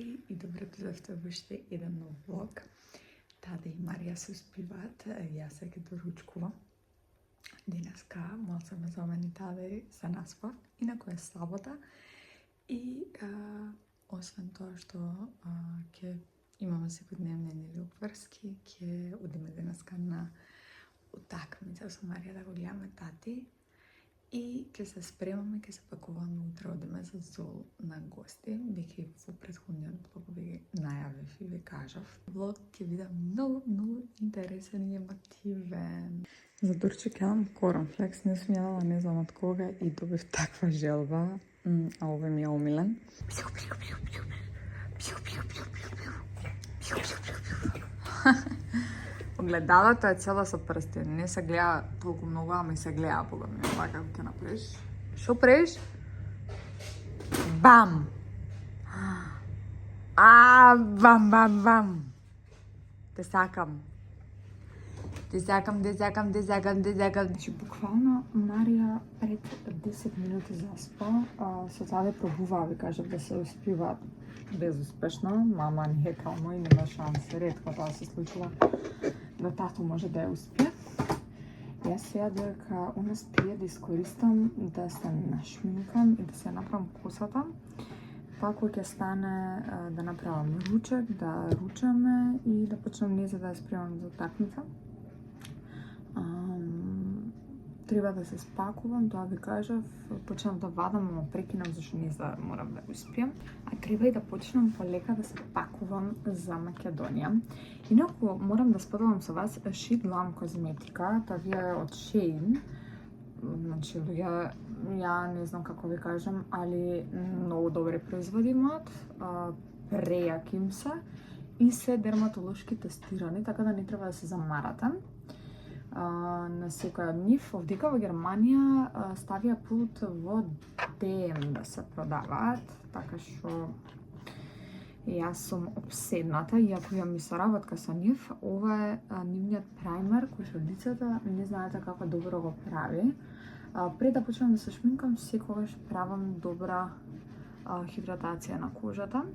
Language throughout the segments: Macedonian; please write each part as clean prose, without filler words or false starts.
Здрави и добре дојдовте во уште еден нов влог. Таде и Марија се успиваат, јас се ќе доручкувам. Денеска малце ме замени таде за наспор, инаку е сабота и освен тоа што ќе имаме секојдневни или обврски, ќе одиме денеска на утакмица со Марија да го гледаме тати. И ќе се спремаме, ќе се пакуваме утре, одиме за Зол на гости, бидејќи во претходниот влог ви најавив и ви кажав. Влог ќе биде многу интересен и емотивен. За дурчик јадам корнфлекс, не сум јадала не знам од кога и добив таква желба, а овој ми е омилен. Огледалото е цело со прсти, не се гледа толку многу, ама и се гледа бога ми, ова како ќе направиш. Шо правиш? Бам! Бам! Те сакам. Значи, буквално Марија пред 10 минути заспа, се таде пробуваа, ви кажав да се успиваат безуспешно, мама не е кално и нема шанси, ретко тоа се случува да тато може да ја успие. Јас сега дека у нас прија да искористам да се нашминкам и да се направам косата, па кој ќе стане да направам ручек, да ручаме и да почнем незе да ја спремам за утакмица. Треба да се спакувам, тоа ви кажав, почнав да вадам, ама прекинам зашто не за морам да го успием. А треба и да почнам полека да се пакувам за Македонија. Инаку морам да споделам со вас Sheet Glam козметика, таа вие е од Shein. Значи ја не знам како ви кажам, али многу добри производи имаат, прејаки им се и се дерматолошки тестирани, така да не треба да се замарате. На секој од нив, овдека во Германија ставија пут во DM да се продаваат, така што јас сум обседната, иако ја ми соработка со нив. Ова е нивниот праймер кој што лицето не знаете како добро го прави. Пред да почнам да се шминкам, секогаш правам добра хидратација на кожата,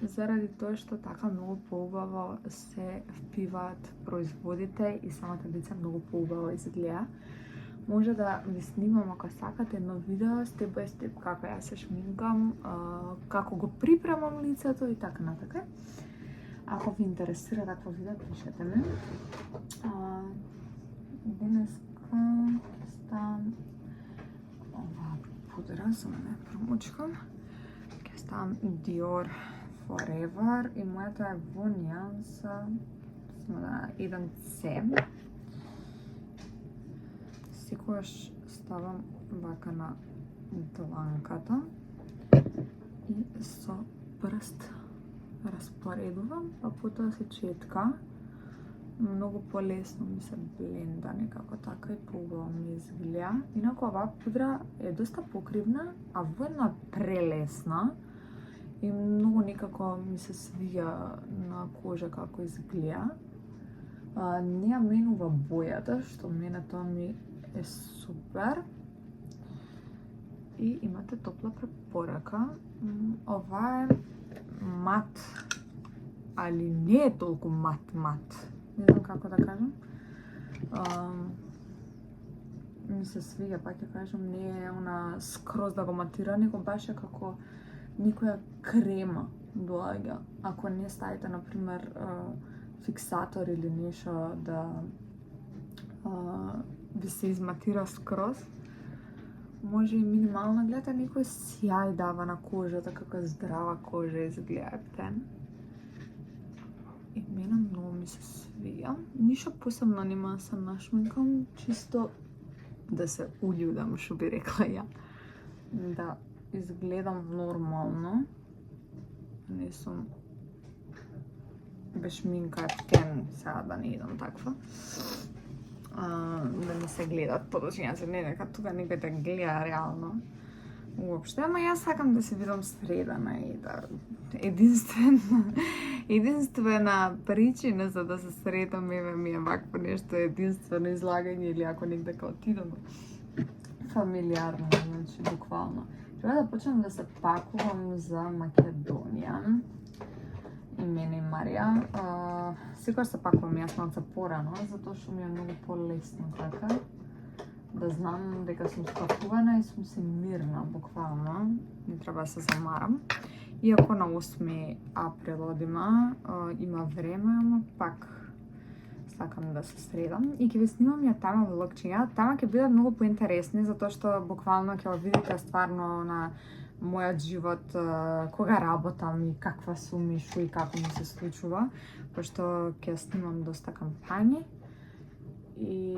заради тоа што така многу поубаво се впиваат производите и самата лице многу поубаво изгледа. Може да ви снимам ако сакате едно видео степ бај степ како ја се шминкам, како го припремам лицето и така натака. Ако ви интересира такво видео, пишете ми. Денеска ставам оваа пудра, само не промочкам. Ќе ставам Dior Forever и мојата е во нијанса 1C. Секогаш ставам вака на дланката и со прст распоредувам, па потоа се четка. Многу полесно ми се бленда некако така и поубаво ми изгледа. Инаку оваа пудра е доста покривна, а воедно прелесна. И многу некако ми се свиѓа на кожа како изгледа. Не ја менува бојата, што мене тоа ми е супер. И имате топла препорака. Ова е мат, али не е толку мат. Не знам како да кажам. Ми се свиѓа, па ќе кажам, не е она скроз да го матира, него баш е како никоја крема доаѓа. Ако не ставите, например, фиксатор или нешто да ви се изматира скроз, може и минимално, гледате, некој сјај дава на кожата, како здрава кожа изгледа птен. И мене многу ми се свија. Ништо посебно нема да се нашминкам, чисто да се уљудам, што би рекла ја. Да изгледам нормално. Не сум без шминка птен, сега да не идам таква. Да не се гледат подочињаци, не дека тука некој те гледа реално. Уопште, ама јас сакам да се видам средана и да единствена причина за да се сретам ми е вакво нешто, единствено излагање или ако негде као отидам фамилиарно, значи буквално. Треба да почнем да се пакувам за Македонија. И мене и Марија. Секогаш се пакувам јас малку порано, затоа што ми е многу полесно така. Да знам дека сум спакувана и сум се мирна, буквално. Не треба да се замарам. Иако на 8 април одима, има време, ама пак сакам да се средам. И ќе ви снимам ја тама влогчиња. Тама ќе бидат многу поинтересни, затоа што буквално ќе го видите стварно на мојот живот, кога работам и каква сум и шо и како ми се случува, пошто ќе снимам доста кампањи и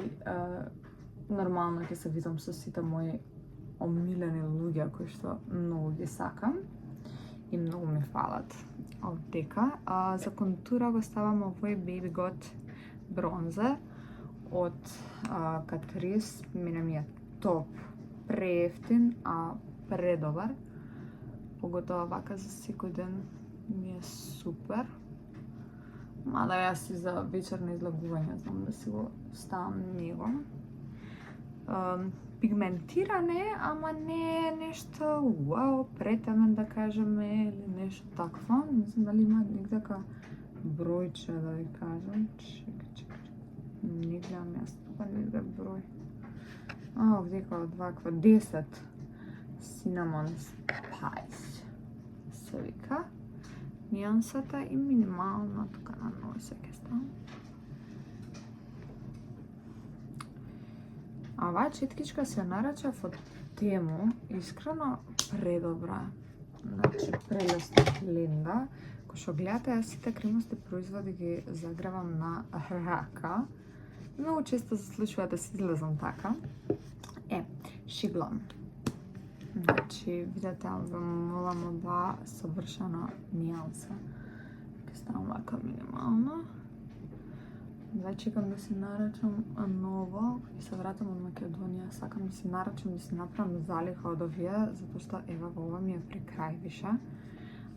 нормално ќе се видам со сите мои омилени луѓе кои што многу ги сакам и многу ми фалат овдека. За контура го ставам овој Baby Got бронзер од Catrice. Мене ми е топ, преевтин, а предобар. Поготоа вака за секој ден ми е супер. Мада јас и за вечерно излагување знам да си го ставам него. Пигментиране, ама не е нешто вау, претемен да кажеме или нешто такво. Не знам дали има некака бројче да ви кажам. Чекай. Не гледам јас, па не да број. Овдека од ваква 10. Cinnamon Spice се вика. Нијансата и минимално тука на носа ќе ставам. А оваа четкичка се нарачав од Тему, искрено предобра. Значи, прелесна ленда. Кој што гледате, јас сите кремости производи ги загревам на рака. Многу често се случува да се излезам така. Шиглам. Значи, видите, имам ова совршена нијанса. Ке ставам вака минимално. Да чекам да си нарачам ново и се вратам од Македонија. Сакам да си нарачам, да си направам залиха од овие, затоа што ева ова ми е при крај више.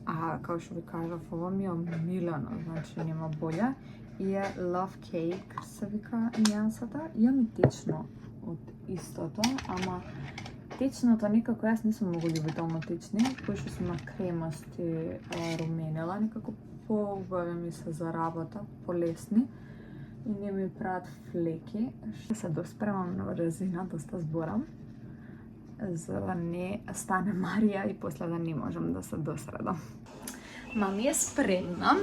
А како што ви кажав, ова ми е омилено, значи нема болја. И е Love Cake се вика нијансата. Имам течно од истото, ама течното некако јас не сум многу љубител на течни, кои што сум на кремасти руменила, некако поубави ми се за работа, полесни и не ми прават флеки. Ще се доспремам на резина, доста зборам, за да не стане Марија и после да не можам да се досредам. Мами е спремна,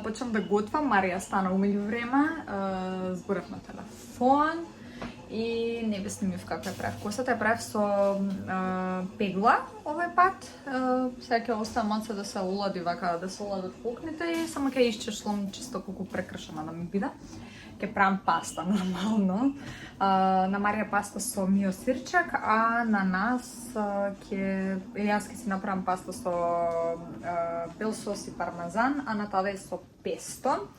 почнам да готвам, Марија стана умеѓу време, зборав на телефон и не ви снимив како ја правев косата. Ја правев со пегла овој пат. Сега ќе оставам малце да се улади вака, да се уладат фокните и само ќе исчешлам чисто колку прекршена да ми биде. Ќе правам паста нормално. На Марија паста со мио сирчак, а на нас јас ќе си направам паста со бел сос и пармезан, а на таде со песто.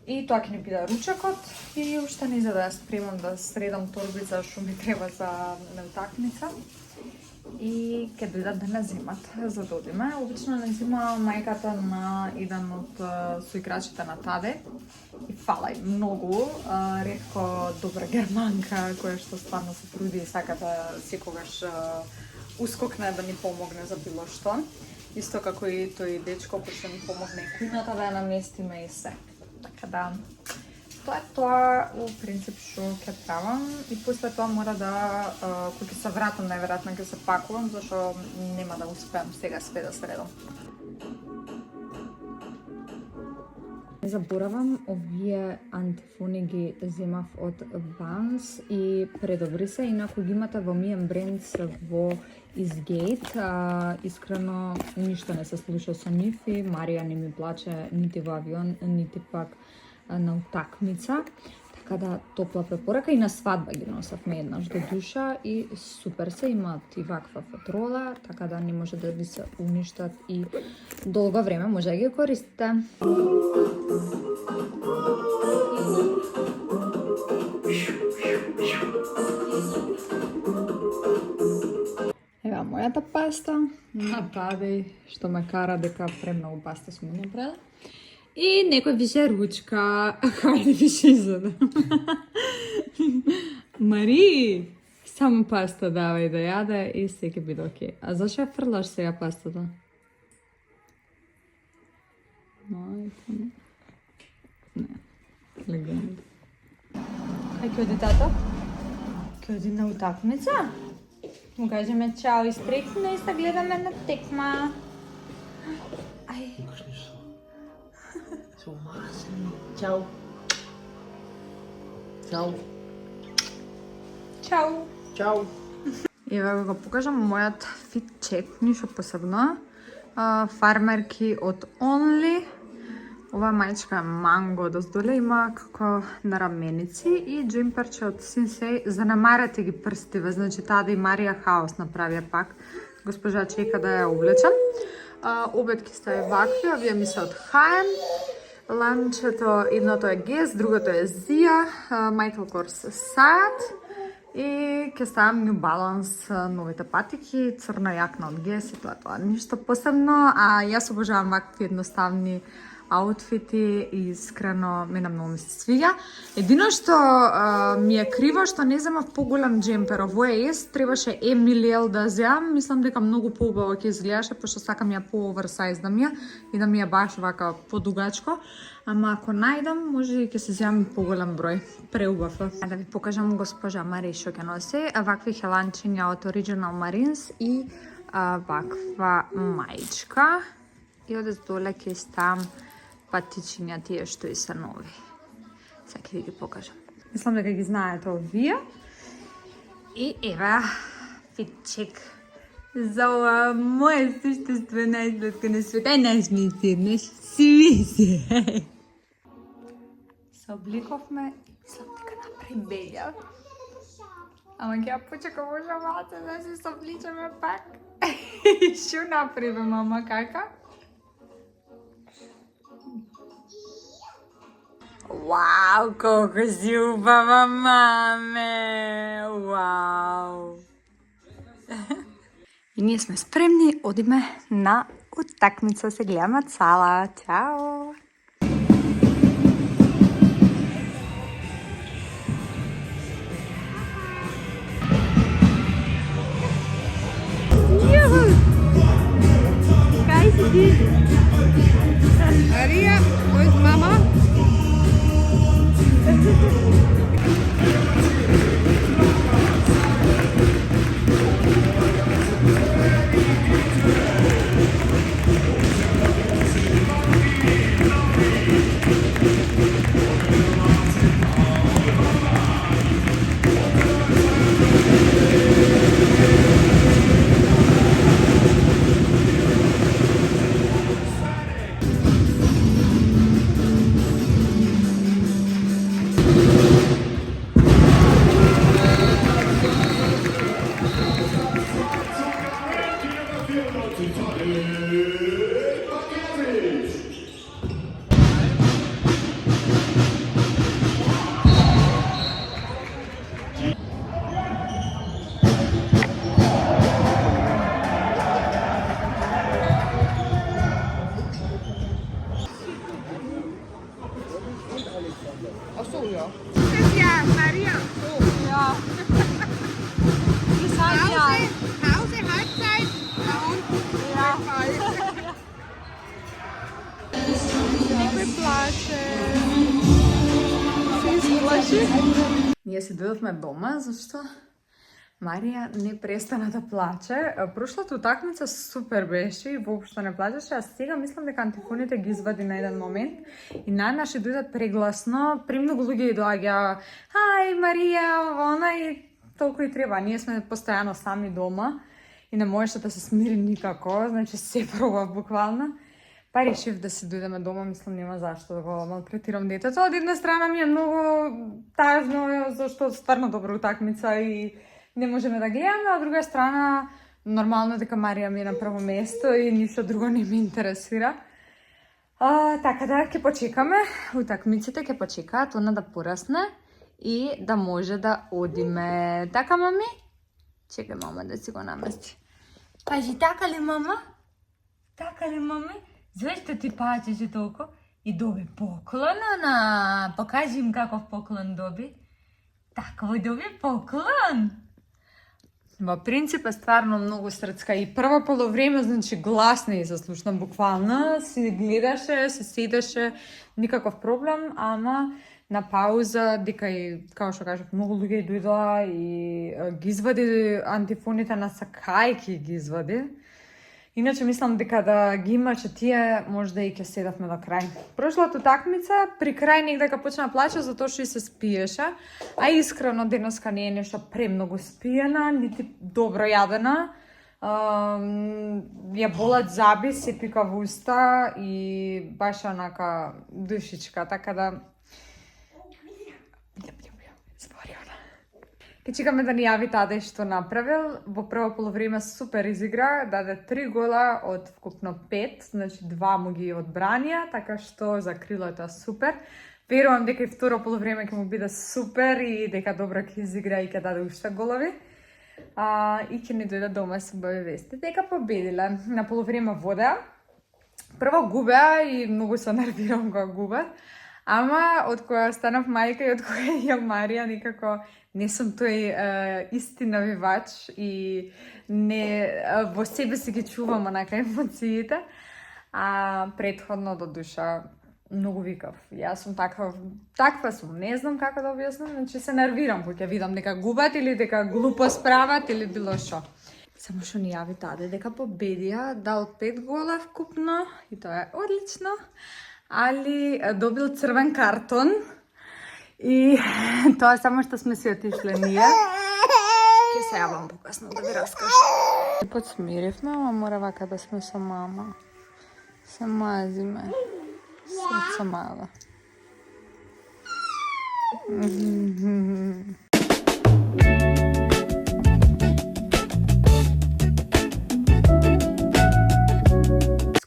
И тоа ќе ни биде ручекот и уште не за да ја спремам да средам торбица што ми треба за утакмица. И ќе дојдат да не земат за да одиме. Обично не зема мајката на еден од соиграчите на таде. И фала и многу, ретко добра германка која што стварно се труди и сака да секогаш ускокне да ни помогне за било што. Исто како и тој дечко кој што ни помогне кујната да ја наместиме и се. Така да, тоа е тоа у принцип што ќе правам и после тоа мора да, кога ќе се вратам, најверојатно ќе се пакувам, зашто нема да успеам сега све да средам. Не заборавам, овие антифони ги земав од Vans и предобри се, инаку ги имате во Mian Brands во Eastgate. Искрено, ништо не се случи со нив и Марија не ми плаче нити во авион, нити пак на утакмица. Така да, топла препорака и на свадба ги носавме еднаш до душа и супер се, имаат и ваква фотрола, така да не може да ви се уништат и долго време може да ги користите. Ева мојата паста на таде, што ме кара дека премногу паста сме направили. И некој више ручка, хајде више изода. Мари, Само паста давај да јаде и се ќе биде окей. А зашо ја фрлаш сега пастата? Не. Легенда. Ај ќе оди тато? Ќе оди на утакмица? Му кажеме чао и стрекна и се гледаме на текма. Ај. So masni. Ciao. Ciao. Чао. Ciao. Ева го покажам мојот фит чек, ништо посебно. Фармерки од Only. Ова мајчка е манго доздоле, има како на раменици и джемперче од Sensei. Занемарете ги прстиве, значи таа да и Марија хаос направија пак. Госпожа чека да ја облечам. Обедки стави вакви, овие ми се од H&M. Ланчето, едното е Guess, другото е Zia, Michael Kors Sad. И ќе ставам New Balance новите патики, црна јакна од Guess и тоа. Ништо посебно, а јас обожавам вакви едноставни аутфити и искрено мене многу ми се свиѓа. Едино што ми е криво што не земав поголем джемпер. Ово е S, требаше M или L да земам. Мислам дека многу поубаво ќе изгледаше, пошто сакам ја по-оверсайз да ми ја и да ми ја баш вака подугачко. Ама ако најдам, може и ќе се земам поголем број. Преубав е. Да ви покажам госпожа Мари што ќе носи. Вакви хеланчиња од Original Marines и ваква мајчка. И од доле ќе ставам патичиња тие што и се нови. Сега ќе ви ги покажам. Мислам дека ги знаете овие. И ева, фит чек за ова моје суштество најсладко на свет. Ај нажми седнеш, сви се. Се обликовме, мислам дека напред белја. Ама ќе ја почекам може малце да се собличаме пак. Шо направи мама, кака? Вау, колко си убава, маме! Вау! И ние сме спремни, одиме на утакмица, се гледаме цала. Чао! Кај си ти? Марија, кој си мама? Ach so, ja. Ja, Maria. So. Ja. Ich sag ja. Pause, Halbzeit. Da unten. Ja. Ball. Некој плаче. Се изплаши. Ние се дојдовме дома, зашто Марија не престана да плаче. Прошлата утакмица супер беше и воопшто не плачеше, а сега мислам дека антифоните ги извади на еден момент и најнаши дојдат прегласно, премногу луѓе и доаѓа ај Марија, она и толку и треба. Ние сме постојано сами дома и не можеше да се смири никако, значи се пробав буквално. Па решив да се дојдеме дома, мислам нема зашто да го малтретирам детето. Од една страна ми е многу тажно, зашто стварно добра утакмица и не можеме да гледаме, а од друга страна нормално дека Марија ми е на прво место и ништо друго не ме интересира. Така да ќе почекаме, утакмиците ќе почекаат она да порасне и да може да одиме. Така, мами? Чекај мама да си го намести. Кажи, така ли, мама? Така ли, мами? Зашто ти пачеше толку? И доби поклон, Ана. Покажи им каков поклон доби. Такво доби поклон. Во принцип е стварно многу срцка и прво полувреме, значи гласна и се слушна буквално, си гледаше, се седеше, никаков проблем, ама на пауза, дека и, како што кажав, многу луѓе дојдоа и ги извади антифоните на сакајки ги извади. Иначе мислам дека да ги имаше тие, можда и ќе седавме до крај. Прошлата такмица, при крај некако почна да плаче затоа што и се спиеше, а искрено денеска не е нешто премногу спиена, нити добро јадена. Ја болат заби, се пика во уста и баш онака душичка, така да Ке чекаме да ни јави таде што направил. Во прво полувреме супер изигра, даде 3 гола од вкупно 5, значи 2 му ги одбранија, така што за крилото супер. Верувам дека и второ полувреме ќе му биде супер и дека добро ќе изигра и ќе даде уште голови. И ќе ни дојде дома со убави вести. Дека победиле. На полувреме водеа. Прво губеа и многу се нервирам кога губат. Ама од кога станав мајка и од кога ја Марија никако не сум тој исти навивач и не во себе си ги чувам онака емоциите, а претходно до душа многу викав. Јас сум таква сум, не знам како да објаснам, значи се нервирам кога ќе видам дека губат или дека глупо справат или било што. Само што ни јави таде дека победија, дал 5 гола вкупно и тоа е одлично. Али добил црвен картон и тоа само што сме си отишле ние. Ке се јавам покасно да ви раскажам. Подсмиривме, ама мора вака да сме со мама. Се мазиме. Срце мала.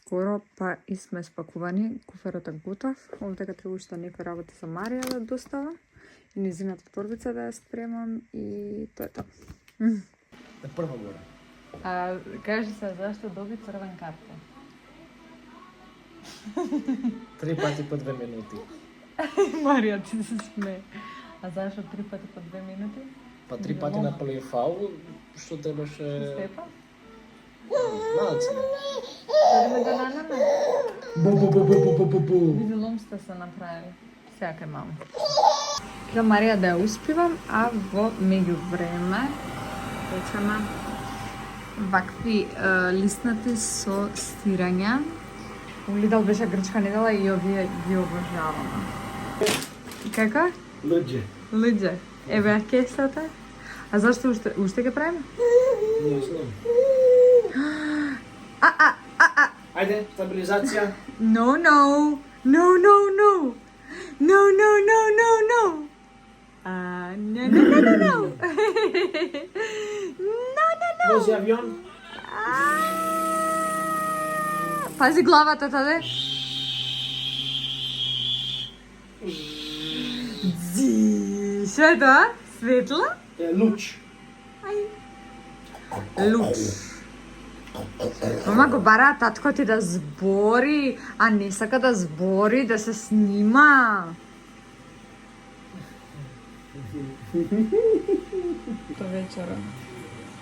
Скоро па и сме спакувани, куферот е готов, овде треба уште некои работи за Марија да достава и низината торбица да ја спремам и тоа е тоа. Е прва гора. Кажи се, зашто доби црвен картон? 3 пати по 2 минути. Марија, ти се смее. А зашто 3 пати по 2 минути? Па 3 пати направи фаул, што требаше... Степа? Малце. Седиме да нанаме? Бу. Виделом сте се направили. Сега кај мама. За Марија да ја успивам, а во меѓувреме печеме вакви лиснати со сирење. У Лидл беше грчка недела и овие ги обожаваме. Како? Луѓе. Еве кесата. А зашто уште ќе правиме? Не знам. Ајде, стабилизација. No. No. No. Вози авион. Пази главата таде. Што е тоа? Светло? Луч. Луч. Мама го бара татко ти да збори, а не сака да збори, да се снима. Тоа вечера.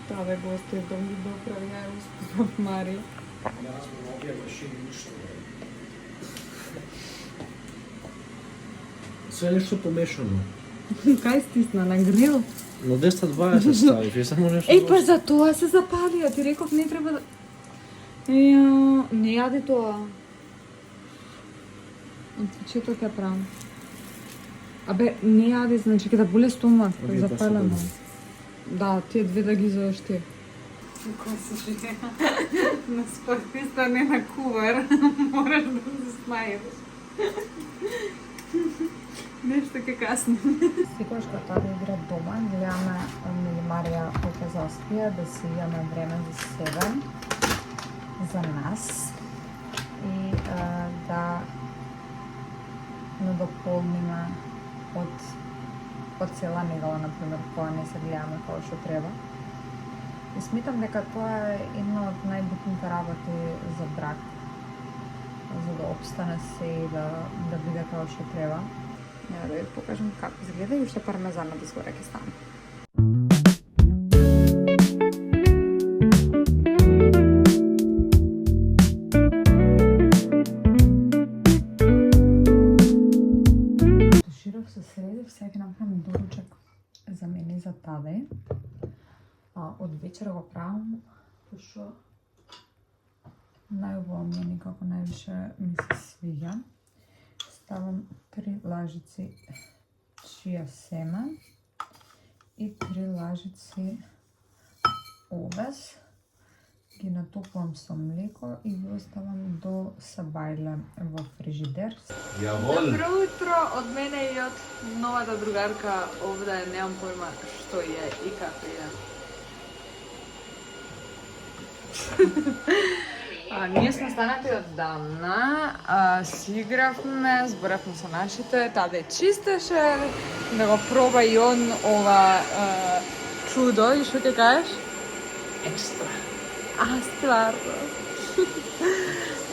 Таве гости дом ги доправи, ја успев Мари. Све нешто помешано. Кај стисна на грил? Но 220 ставив, е само нешто... Еј, па за тоа се запалија, ти реков не треба да... Еј, не јади тоа. Чето ќе правам. Абе, не јади, значи ќе да боле стомак, запалено. Да, тие две да ги заошти. Кој се жија? На спортиста не на кувар, мораш да се смајеш. Нешто ке касно. Секојаш кога тоа да игра дома, гледаме меѓу Марија кога заспија, да си имаме време за себе, за нас и да надополниме од цела недела, например, кога не се гледаме како што треба. И сметам дека тоа е една од најбитните работи за брак, за да обстане се и да биде како што треба. Ја да ви покажам како изгледа и уште пармезана да згоре ќе стане. вечера го правам, пошто најубаво ми е никако највише ми се свиѓа. Ставам 3 лажици чија семе и 3 лажици овес. Ги натопувам со млеко и ги оставам до се бајле во фрижидер. Добро утро од мене и од новата другарка овде, немам појма што е и како е. Ние сме станати од дамна, си игравме, зборавме со нашите, таде чистеше, да го проба и он ова чудо, и што ќе кажеш? Екстра. Стварно.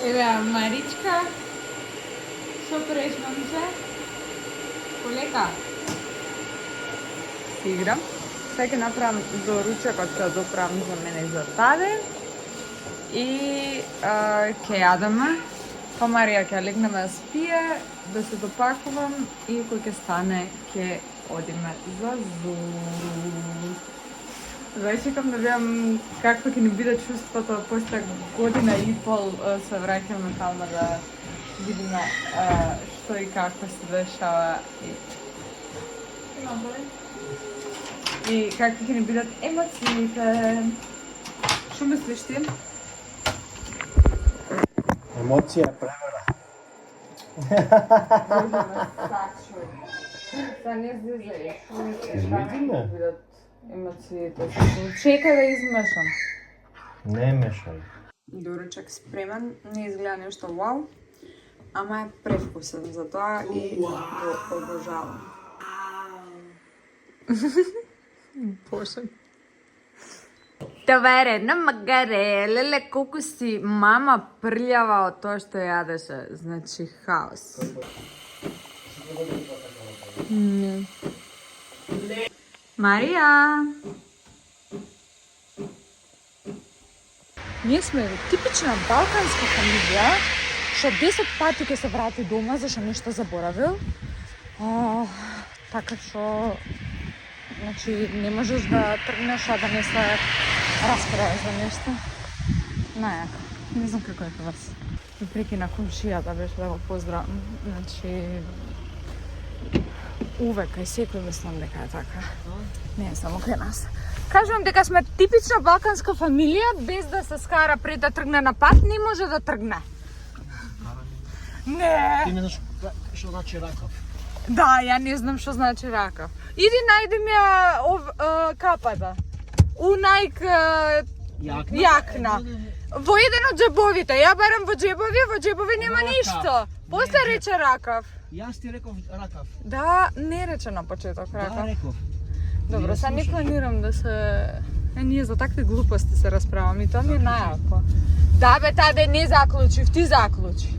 Еве, Маричка, што правиш, момче? Полека. Си играм. Сега ќе направам доручекот ќе доправам за мене и за таде. И ќе јадеме. Па Марија ќе легнеме да спие, да се допакувам и кој ќе стане ќе одиме за Зору. Сега чекам да видам какво ќе ни биде чувството после година и пол се враќаме таму да видиме што и како се дешава и какви ќе ни бидат емоциите. Што мислиш ти? Емоција превара. Са не злизај. Видиме. Емоциите. Чекај да измешам. Не мешај. Доручек спремен, не изгледа нешто вау, ама е превкусен, затоа и го обожавам. Боже. Таверена магаре, леле колку си мама прљава од тоа што јадеше, значи хаос. Марија! Ние сме типична балканска фамилија, што 10 пати ќе се врати дома, зашто нешто заборавил. Така што, значи, не можеш да тргнеш, а да не се расправиш за нешто. Најака. Не знам како е кај вас. Въпреки на комшијата беше да го поздравам. Значи, увек кај секој мислам дека е така. Не е само кај нас. Кажувам дека сме типична балканска фамилија, без да се скара пред да тргне на пат, не може да тргне. Не. Ти не знаеш што значи ракав. Да, ја не знам што значи ракав. Иди најди ми ја капата. У најк јакна. Во еден од џебовите. Ја барам во џебови нема ништо. После рече ракав. Јас ти реков ракав. Да, не рече на почеток ракав. Да, реков. Добро, сега не планирам да се... ние за такви глупости се расправам и тоа ми е најако. Да бе, таде не заклучив, ти заклучи.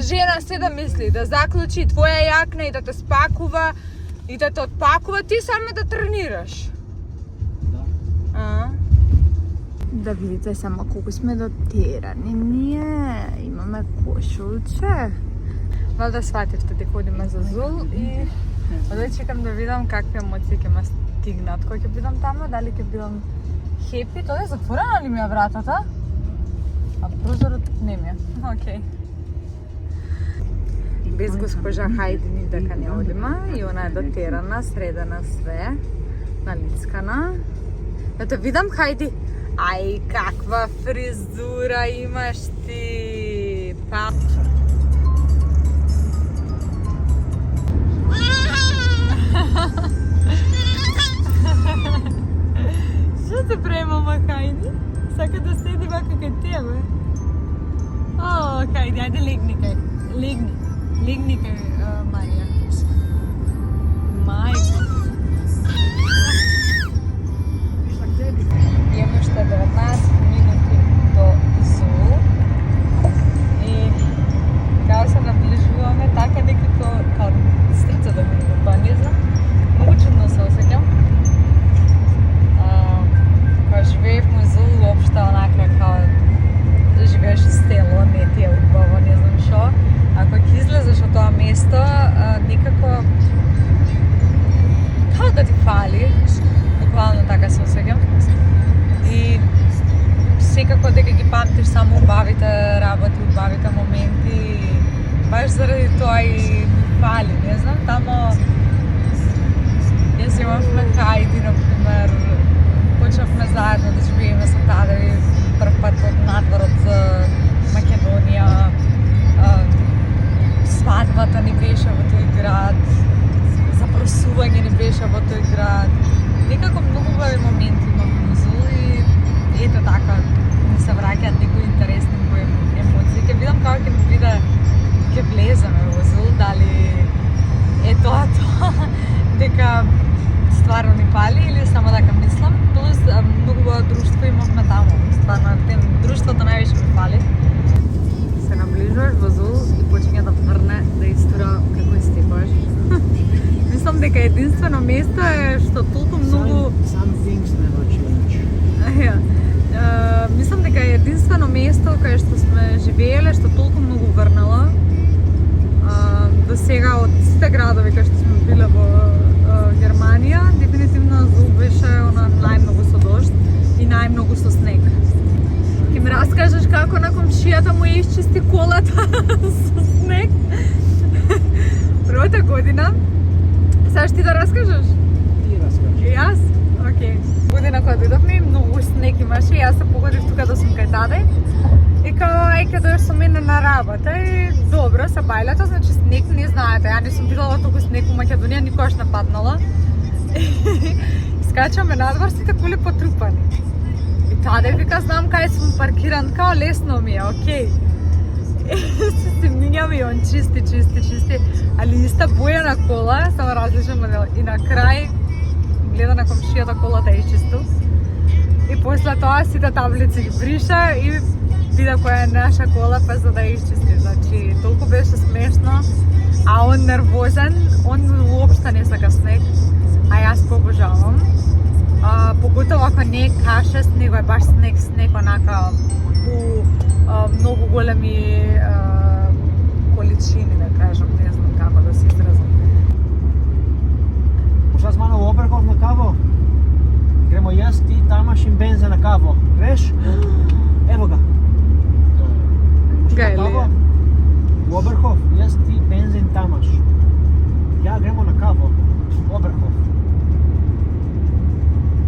Жена се да мисли, да заклучи твоја јакна и да те спакува и да те отпакува, ти само да тренираш. Да. Да видите само колку сме дотерани ние, имаме кошулче. Валда свативте дека одиме за Зул и одеј чекам да видам какви емоции ќе ме стигнат. Кој ќе бидам таму, дали ќе бидам хепи, тоа е затворена ли ми е вратата? А прозорот не ми е. Океј. Без госпожа Хајди никако не одиме и она е дотерана, средена све, налицкана. Да те видам, Хајди. Ај, каква фризура имаш ти! Па... Што се прави, мама Хајди? Сака да седи вака кај тебе? О, Хајди, ајде легни кај. Легни. Легни кај Марија. Мајко. Имаме уште 19 минути до Зул и као се наближуваме така некако као срце да ми го не знам. Многу чудно се осеќам. Кога живеев во Зул, уопште онака као живееш из тело, не ти е убаво, не знам шо. Ако ќе излезеш од тоа место, некако кај што толку многу Some things never change. мислам дека е единствено место кај што сме живееле што толку многу врнало. До сега од сите градови кај што сме биле во Германија, дефинитивно Зул беше она најмногу со дожд и најмногу со снег. Ке ми раскажеш како на комшијата му ја исчисти колата со снег првата година. Сега ти да раскажеш? Ти раскажи. И јас? Океј. Година кога дојдовме, многу снег имаше и јас се погодив тука да сум кај таде. И као, ај ке дојдеш со мене на работа и добро, се бајлето, значи снег не знаете, ја не сум видела толку снег у Македонија, никогаш не паднала. Скачаме надвор, сите коли потрупани. И таде вика, знам кај сум паркиран, као лесно ми е, окей. Се минјаме и он чисти, али иста боја на кола, само различен модел. И на крај гледа на комшијата колата е исчистил. И после тоа сите таблици ги бриша и вида која е наша кола па за да ја исчисти. Значи, толку беше смешно, а он нервозен, он уопште не сака снег, а јас го обожавам. Поготово ако не е кашест, него е баш снег онака у многу големи количини, да кажам, не знам како да се изразам. Пошла сме на Оберхов на каво. Gremo јас, ти, Тамаш и Бензе на каво. Greš? Ево га. Гај ли? У Оберхов, јас, ти, Бензе и Тамаш. Ја gremo на каво. Оберхов.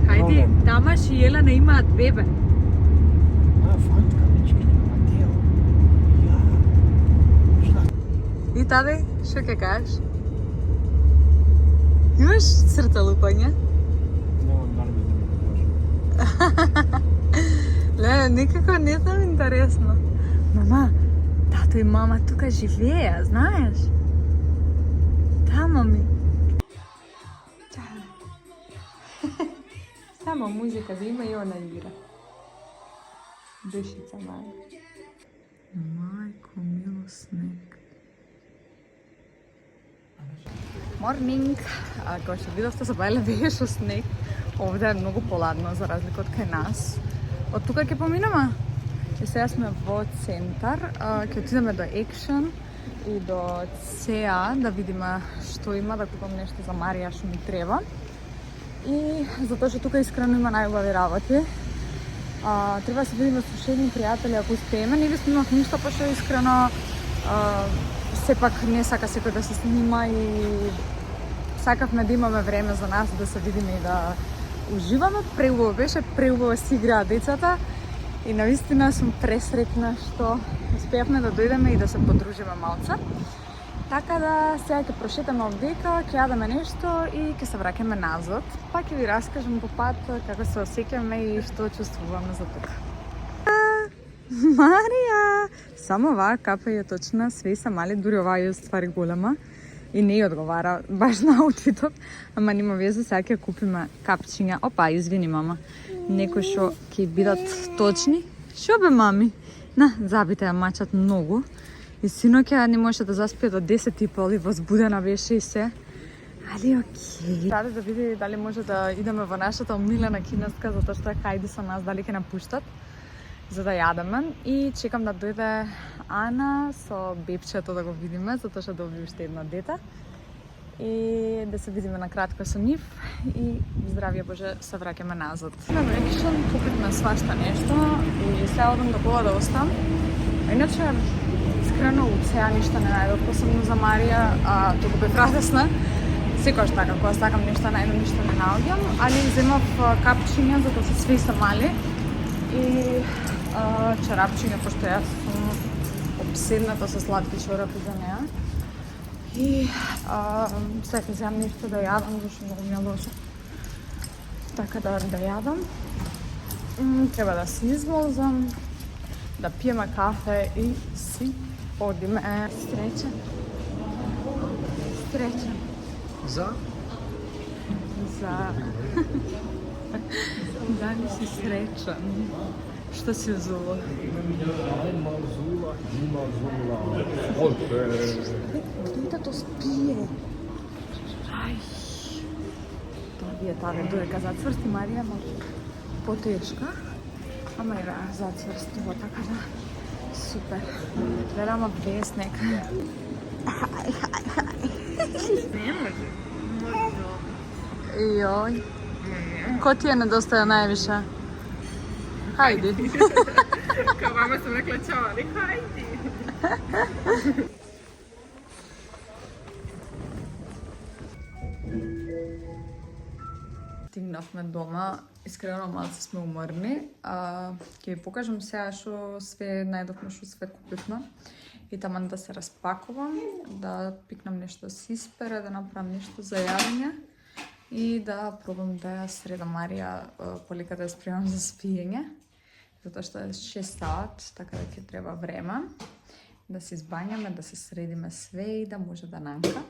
Хајди, Тамаш и Јелена имаат бебе. Фантка, мечки, Матео. Ја. Шта? И таде, што ќе кажеш? Имаш срце лупање? Немам дарби да ми кажам. Ле, некако не знам интересно. Мама, тато и мама тука живеја, знаеш? Да, мами. Само музика да има и она игра. Душица мала. Мајко, мило снег. Морнинг. Како што видовте, се бајле беше снег. Овде е многу поладно за разлика од кај нас. Од тука ќе поминеме. И сега сме во центар. Ќе отидеме до Action и до CA да видиме што има, да купам нешто за Марија што ми треба. И затоа што тука искрено има најубави работи. Треба да се видиме со ушедни пријатели ако успееме. Не ви снимав ништо, пошто искрено сепак не сака секој да се снима и сакавме да имаме време за нас да се видиме и да уживаме. Преубаво беше, преубаво си играа децата и навистина сум пресрекна што успеавме да дојдеме и да се подружиме малце. Така да сега ќе прошетаме овдека, ќе јадеме нешто и ќе се враќаме назад. Па ќе ви раскажам по пат како се осеќаме и што чувствуваме за тука. Марија! Само оваа капа е точна, све се мали, дури оваа е ствари голема и не ја одговара баш на аутфитот, ама нема везе, сега ќе купиме капчиња. Опа, извини мама, некои што ќе бидат точни. Шо бе мами? На, забите ја мачат многу. И синоќа не можеше да заспие до 10:30, возбудена беше и се. Али окей. Раде да види дали може да идеме во нашата омилена кинеска, затоа што хајди со нас, дали ќе напуштат, за да јадеме. И чекам да дојде Ана со бебчето да го видиме, затоа што доби уште едно дете. И да се видиме на кратко со нив и здравје Боже, се враќаме назад. На Action купивме свашта нешто и сега одам до кола да остам. Иначе искрено од сега ништо не најдов посебно за Марија, туку бев радесна. Секогаш така, кога сакам нешто најдам, ништо не наоѓам, али земав капчиња затоа се сви се мали и чарапчиња, пошто јас сум обседната со сладки чорапи за неа. И сега ќе земам нешто да јадам, зашто многу ми е лошо. Така да јадам. Треба да се измолзам, да пиеме кафе и си одиме. Среќен. Среќен. За? За... Дали си среќен? Што си зуло? Дојде да спие. Ај. вие таде додека зацврсти Марија може потешка. Ама и зацврстува, така да супер. Гледам вестник. Хај. Јој. Ко ти е недостаја највише? Хајди. Kao mama sam rekla čao, ali hajdi. Стигнавме дома, искрено малце сме уморни. Ќе ви покажам сега што све најдовме, што све купивме. И таман да се распакувам, да пикнам нешто да се испере, да направам нешто за јадење и да пробам да ја средам Марија полека да ја спремам за спиење. Затоа што е 6 сат, така да ќе треба време да се избањаме, да се средиме све и да може да нанка.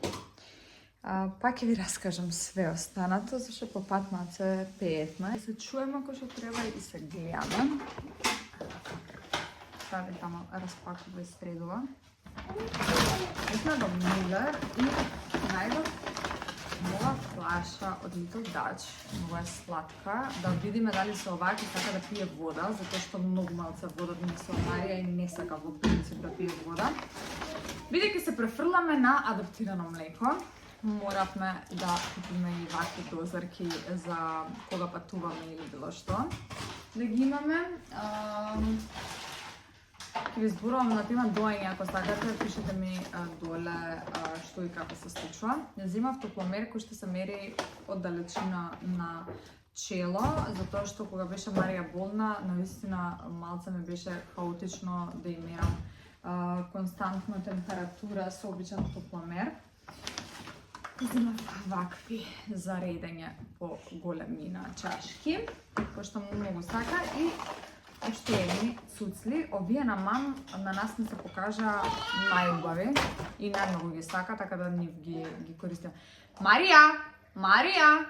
Пак ќе ви раскажам све останато, зашто по пат малце пеетме. Се чуеме кој што треба и се гледаме. Таде тамо распакува и средува. Исна до Милер и најдов нова флаша од Little Dutch. Много е сладка. Да видиме дали се оваки сака да пие вода, затоа што многу малце вода донесува Марија и не сака во принцип да пие вода. Бидејќи се префрламе на адаптирано млеко, моравме да купиме и вакви дозарки за кога патуваме или било што. Да ги имаме. Ќе ви зборувам на тема доење, ако сакате, пишете ми доле што и како се случува. Земав топломер кој што се мери од далечина на чело, затоа што кога беше Марија болна, навистина малце ми беше хаотично да им мерам константна температура со обичен топломер. Земав вакви за редење по големина чашки, кој што многу сака и уште едни цуцли. Овие на мам на нас не се покажа најубави и најмногу ги сака, така да нив ги користим. Марија! Марија!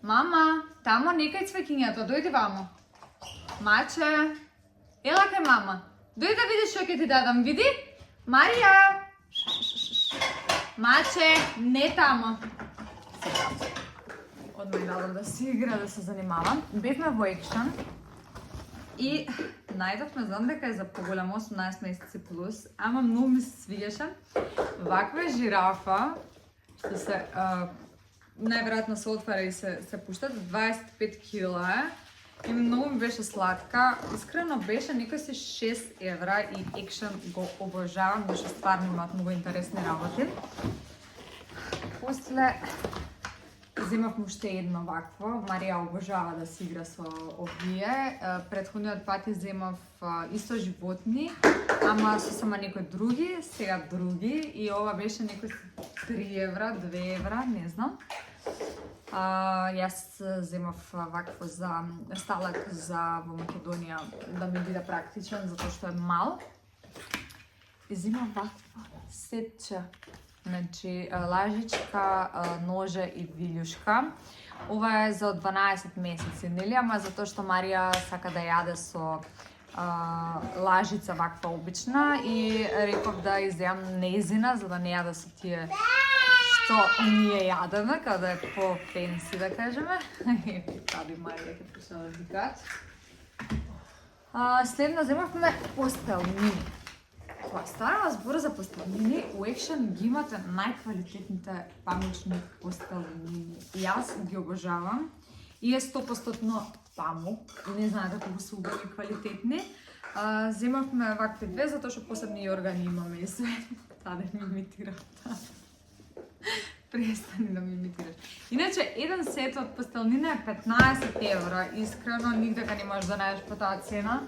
Мама! Тамо некај цвекињето, дојди вамо. Маче! Ела кај мама. Дојди да видиш што ќе ти дадам, види? Марија! Маче, не тамо. Одма и дадам да си игра, да се занимавам. Бевме во екшен и најдовме, знам дека е за поголемо 18 месеци плюс, ама многу ми се свигаше. Ваква жирафа, што се најверојатно се отвара и се пуштат, 25 кила и многу ми беше сладка. Искрено беше некој си 6 евра и екшен го обожавам, зашто стварно имаат многу интересни работи. После земавме уште едно вакво. Марија обожава да се игра со овие. Претходниот пат земав исто животни, ама со само некои други, сега други. И ова беше некој 3 евра, 2 евра, не знам. Јас земав вакво за сталак за во Македонија да ми биде практичен, затоа што е мал. И земав вакво сетче. Значи, лажичка, ноже и вилјушка. Ова е за 12 месеци, нели? Ама затоа што Марија сака да јаде со лажица ваква обична и реков да изјам нејзина, за да не јаде со тие што ние јадеме, као да е по-фенси, да кажеме. Тади Марија ќе почна да викаат. Следно земавме постелнини. Кога станува збор за постелнини, у екшен ги имате најквалитетните памучни постелнини. Јас ги обожавам и е 100% памук. Не знаете колку се убави квалитетни. Земавме вакви две, затоа што посебни органи имаме и све. Таде ми имитирав. Престани да ми имитираш. Иначе, еден сет од постелнина е 15 евра. Искрено, нигдека не можеш да најдеш по таа цена.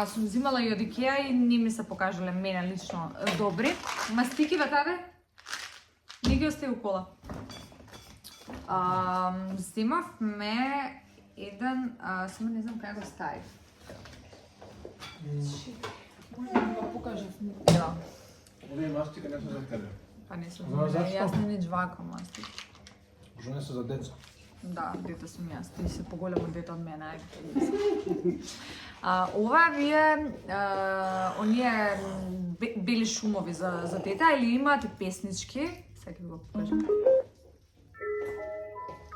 Сум взимала и од Икеа и не ми се покажале мене лично добри. Мастики бе таде? Не ги остави у кола. Земавме еден, само не знам кај го ставив. Може да го покажав. Да. Овие мастика не се за тебе. Па не сум, Зашто? јас не джвакам мастики. Може не се за деца. Да, дете сум јас, ти си поголемо дете од мене. Ова вие, оние бели шумови за дете, или имаат и песнички. Сега ќе го покажам.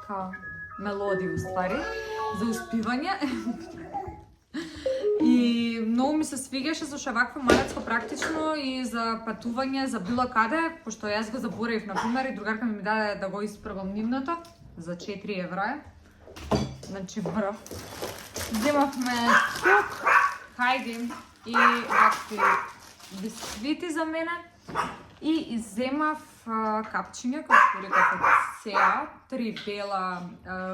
Као, мелодии уствари за успивање. И многу ми се свигаше зашто е вакво малецко практично и за патување, за било каде, пошто јас го заборавив на пример и другарка ми даде да го испробам нивното за 4 евра. Значи брав. Земавме тук, хајди и вакви бисквити за мене и земав капчиња кои реков од сеа, 3 бела,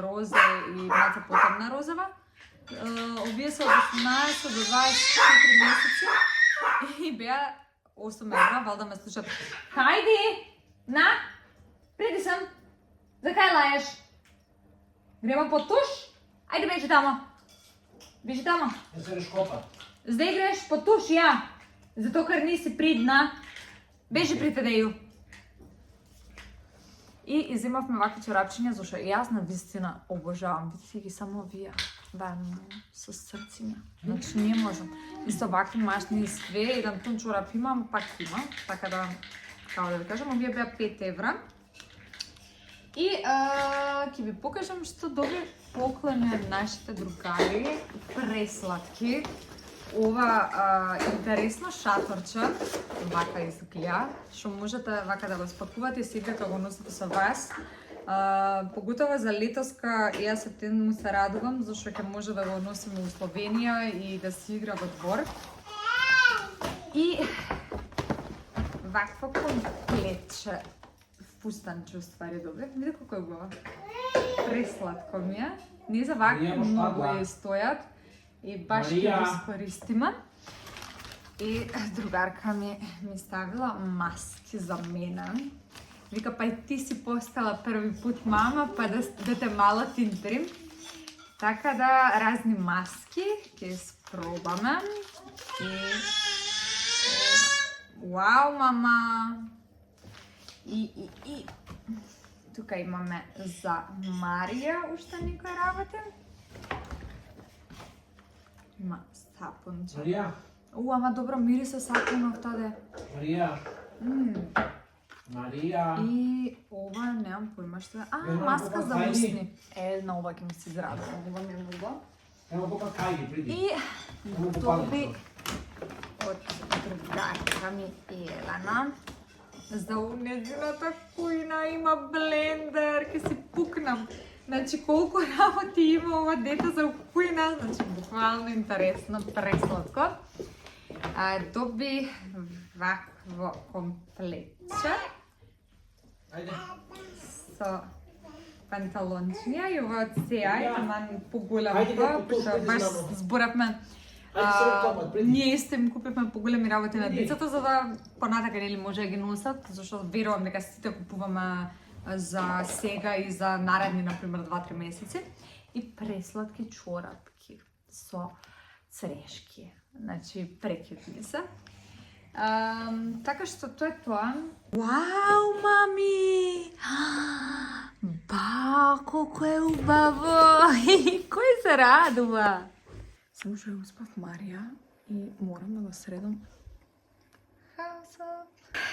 роза и малце потемна розова. Овие се од 18 до 24 месеци и беа 8 евра, валда ме слушат. Хајди! На! Приди сам! За кај лаеш? Гремо под туш? Ајде бежи тамо! Бежи тамо! Не се решкопа. Здеј греш под туш, ја! Затоа кар неси придна. Бежи при тедеју. И иземавме вакви чорапчиња, зашто јас на вистина обожавам. Видите ги само овие. Варно, со срциња. Значи не можам. И со вакви машни и све, еден тон чорап имам, пак имам. Така да, како да ви кажам, овие беа 5 евра. И ќе ви покажам што доби поклони од нашите другари. Пресладки. Ова интересно шаторче, вака изгледа, што можете вака да го спакувате и сега кога го носите со вас. Поготово за летоска јас септември му се радувам, зашто ќе може да го носиме во Словенија и да се игра во двор. И вакво комплетче, фустанче уствари добре. Види колко е убаво. Пресладко ми е. Не за вакви многу ја стојат. И баш ќе го искористиме. И другарка ми ставила маски за мене. Вика, па и ти си постала први пут мама, па да те мало тинтрим. Така да, разни маски ќе спробаме. И... Вау, мама! И... Тука имаме за Марија уште некој работи. Има сапунче. Марија? Ама добро мирисе сапунов таде. Марија? Марија? И ова немам појма што е. Маска за устни. На ова ќе ми се израдувам. Ова ми е многу. Ево копа кајги, приди. И доби од другарка ми Елана. За унезината кујна има блендер, ќе си пукнам. Значи, колку работи има ова дете за кујна, значи, буквално интересно, пресладко. Доби вакво комплетче со панталончиња и ова од сеа, и таман поголемо, пошто баш зборавме. Ние исто им купивме поголеми работи на децата, за да понатака нели може да ги носат, зашто верувам дека сите купуваме за сега и за наредни, например, 2-3 месеци. И пресладки чорапки со црешки. Значи, прекјутни се. Така што тоа е тоа. Вау, мами! Ба, колко е убаво! Кој се радува? Само што ја успав Марија и морам да го средам.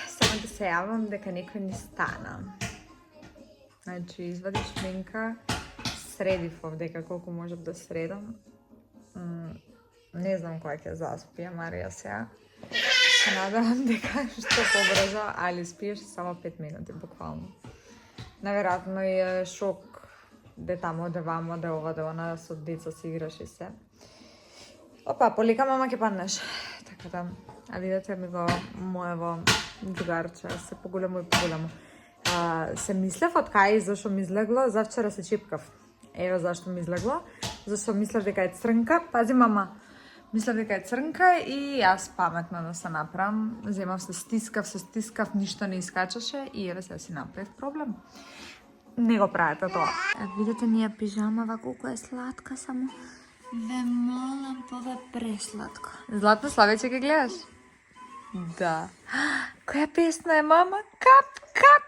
Само да се јавам дека некој не стана. Значи, извадиш шминка, средив овдека колку можев да средам. Не знам која ќе заспија Марија сега. Се надавам дека што побрзо, али спиеш само 5 минути, буквално. Наверојатно е шок де тамо, де вамо, де ова, де она, со деца си играш и се. Опа, полека мама ќе паднеш. Така да, а видете ми го моево другарче, се поголемо и поголемо. Се мислев од кај зашо ми излегло, завчера се чипкав. Ева зашто ми излегло, зашто мислев дека е црнка. Пази мама, мислев дека е црнка и јас паметно да се направам. Земав се стискав, ништо не искачаше и еве се си направив проблем. Не го правете тоа. Видете ние пижамава колку е сладка само. Ве молам, това е пресладко. Златно Славече ке гледаш? Да. Која песна е, мама? Кап, кап!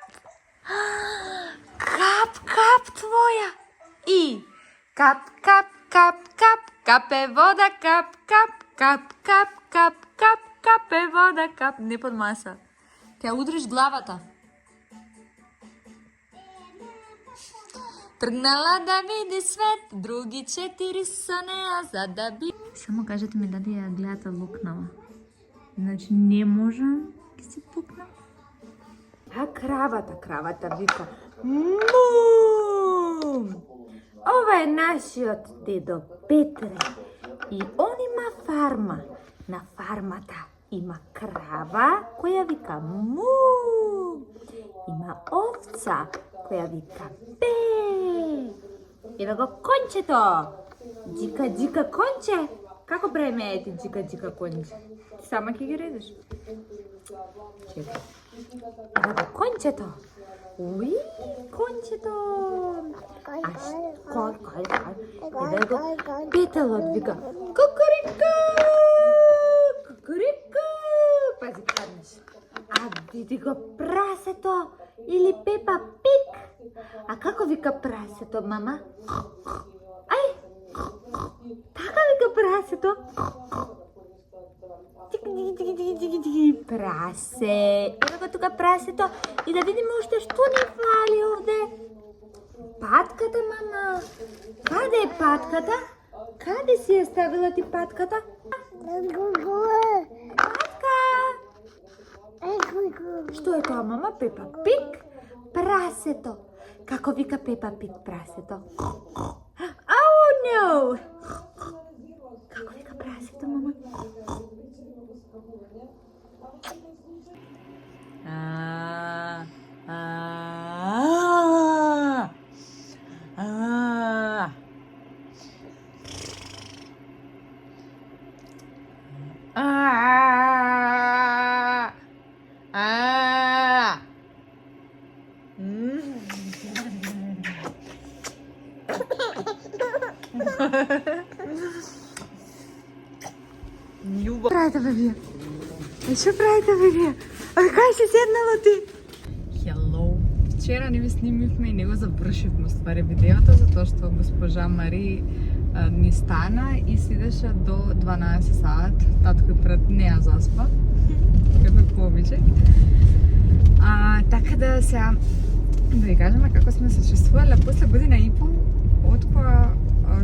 Кап, кап твоја! И кап, кап, кап, кап, капе вода, кап, кап, кап, кап, кап, кап, капе вода, кап. Не под маса. Ќе удриш главата. Тргнала да види свет, други 4 со неа за да би... Само кажете ми дали ја гледате лукнава. Значи не можам, ќе си пукнам. А кравата вика: му! Ова е нашиот дедо Петре и он има фарма. На фармата има крава која вика му. Има овца која вика пе. Ева го кончето. Джика конче. Како преме ти джика конче? Ти сама ќе ги редиш. Чекай. Ева го кончето. Уи, кончето. Ева го петелот вика кукурика. Пази, паднеш. А види го прасето или Пепа Пик. А како вика прасето, мама? Ај! Така вика прасето. Прасе. Ева го тука прасето и да видиме уште што ни фали овде. Патката, мама. Каде е патката? Каде си ја ставила ти патката? Патка! Што е тоа, мама? Пепа Пик? Прасето. Како вика Пепа Пик прасето? Oh, no! Како вика прасето, мама? Правите, бебија? Што правите, бебија? А кај си седнала ти? Hello. Вчера не ви снимивме и не го завршивме ствари видеото, затоа што госпожа Мари ни стана и сидеше до 12 саат. Татко пред неа заспа. Како повиче. Така да сега да ви кажеме како сме се чувствувале после година и пол од кога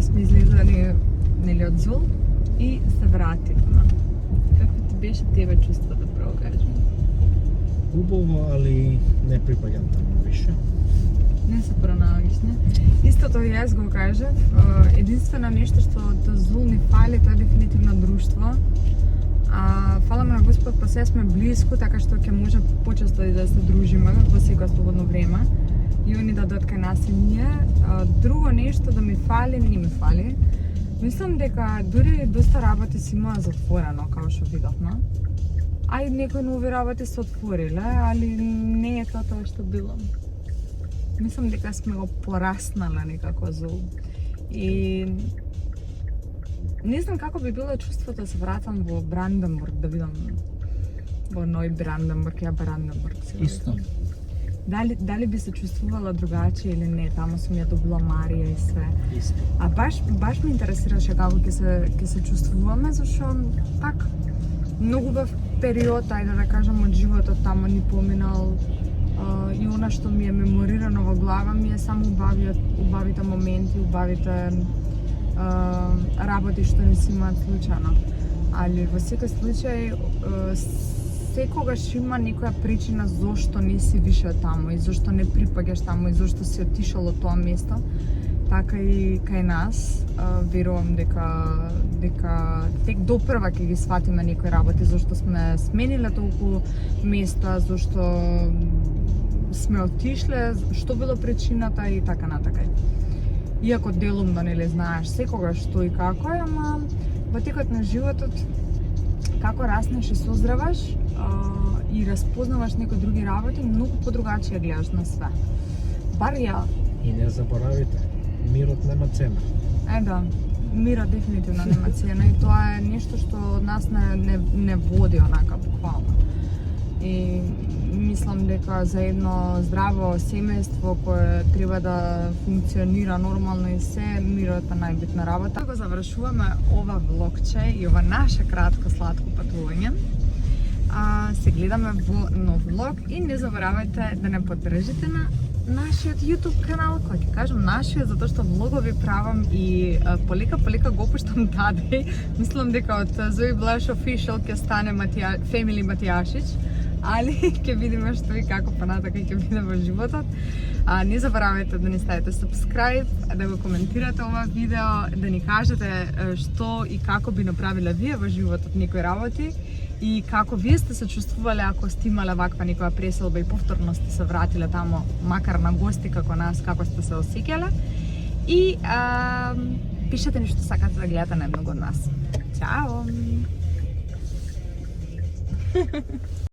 сме излезали нели од Зул и се вративме. Како ти беше тебе чувството, право кажем? Убаво, али не припаѓам таму више. Не се пронаоѓаш, не? Истото јас го кажав, единствено нешто што од Зул ни фали, тоа е дефинитивно друштво. Фала на Господ, па сега сме близко, така што ќе може почесто и да се дружиме во секој слободно време. И они да дојдат кај нас и ние. Друго нешто да ми фали, не ми фали. Мислам дека дури доста работи си има затворено, како што видовме. А и некои нови работи се отвориле, али не е тоа што било. Мислам дека сме го пораснале некако Зул. И не знам како би било чувството да се вратам во Бранденбург, да видам во Ној Бранденбург, ја Бранденбург. Исто. Дали би се чувствувала другаче или не, таму сум ја добила Марија и све. Исто. А баш ме интересираше како ќе се чувствуваме, зашто пак многу бев период, ајде да кажам, од животот таму ни поминал и она што ми е меморирано во глава ми е само убавите моменти, убавите работи што не си имаат случајно. Али во секој случај секогаш има некоја причина зошто не си више таму и зошто не припаѓаш таму и зошто си отишол од тоа место. Така и кај нас верувам дека тек допрва ќе ги сватиме некои работи зошто сме смениле толку места, зошто сме отишле, што било причината и така натака. Иако делумно нели знаеш секогаш што и како е, ама во текот на животот како раснеш и созреваш и разпознаваш некои други работи, многу подругачија гледаш на све. Бар ја. И не заборавите, мирот нема цена. Да, мирот дефинитивно нема цена и тоа е нешто што нас не води онака буквално. И мислам дека за едно здраво семејство кое треба да функционира нормално и се, мирот е најбитна работа. Го завршуваме ова влогче и ова наше кратко сладко патување. Се гледаме во нов влог и не заборавајте да не поддржите на нашиот YouTube канал, кој ќе кажам нашиот, затоа што влогови правам и полека го опуштам даде. Мислам дека од Zoe Blush Official ќе стане Family Матијашич, али ќе видиме што и како понатака ќе биде во животот. Не заборавајте да ни ставите subscribe, да го коментирате ова видео, да ни кажете што и како би направиле вие во животот некои работи и како вие сте се чувствувале ако сте имале ваква некоја преселба и повторно сте се вратиле тамо, макар на гости како нас, како сте се осеќале. И пишете ни што сакате да гледате најмногу од нас. Чао!